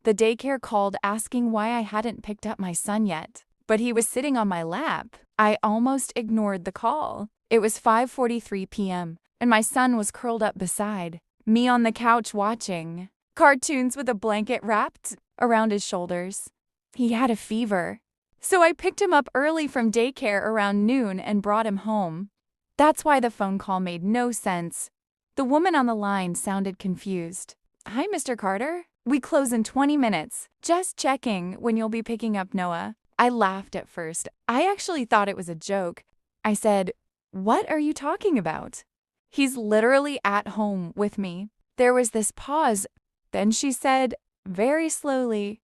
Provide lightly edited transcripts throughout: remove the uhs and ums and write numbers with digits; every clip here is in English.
The daycare called asking why I hadn't picked up my son yet, but he was sitting on my lap. I almost ignored the call. It was 5:43 p.m., and my son was curled up beside me on the couch watching cartoons with a blanket wrapped around his shoulders. He had a fever, so I picked him up early from daycare around noon and brought him home. That's why the phone call made no sense. The woman on the line sounded confused. "Hi, Mr. Carter. We close in 20 minutes. Just checking when you'll be picking up Noah." I laughed at first. I actually thought it was a joke. I said, "What are you talking about?" "He's literally at home with me." There was this pause. Then she said, very slowly,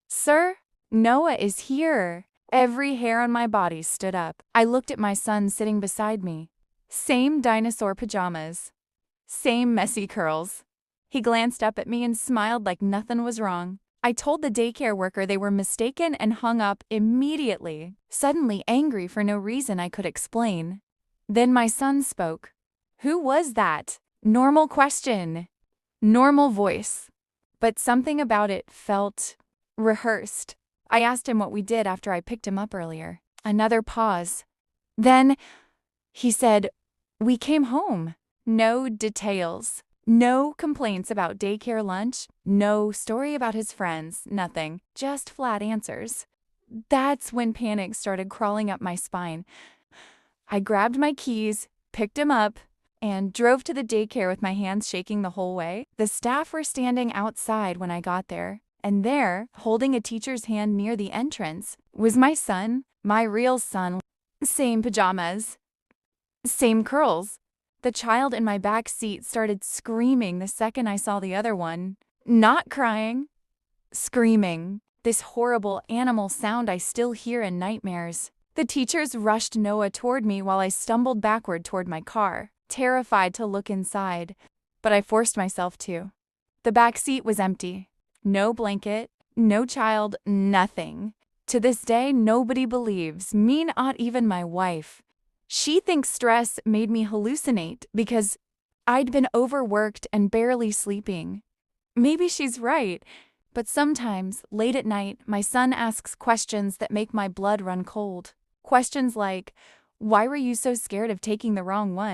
"Sir, Noah is here." Every hair on my body stood up. I looked at my son sitting beside me. Same dinosaur pajamas. Same messy curls. He glanced up at me and smiled like nothing was wrong. I told the daycare worker they were mistaken and hung up immediately, suddenly angry for no reason I could explain. Then my son spoke. "Who was that?" Normal question. Normal voice. But something about it felt rehearsed. I asked him what we did after I picked him up earlier. Another pause. Then he said, "We came home." No details. No complaints about daycare lunch. No story about his friends. Nothing. Just flat answers. That's when panic started crawling up my spine. I grabbed my keys, picked him up, and drove to the daycare with my hands shaking the whole way. The staff were standing outside when I got there, and there, holding a teacher's hand near the entrance, was my son, my real son. Same pajamas. Same curls. The child in my back seat started screaming the second I saw the other one. Not crying. Screaming. This horrible animal sound I still hear in nightmares. The teachers rushed Noah toward me while I stumbled backward toward my car, terrified to look inside, but I forced myself to. The back seat was empty. No blanket, no child, nothing. To this day, nobody believes, me, not even my wife. She thinks stress made me hallucinate because I'd been overworked and barely sleeping. Maybe she's right, but sometimes, late at night, my son asks questions that make my blood run cold. Questions like, "Why were you so scared of taking the wrong one?"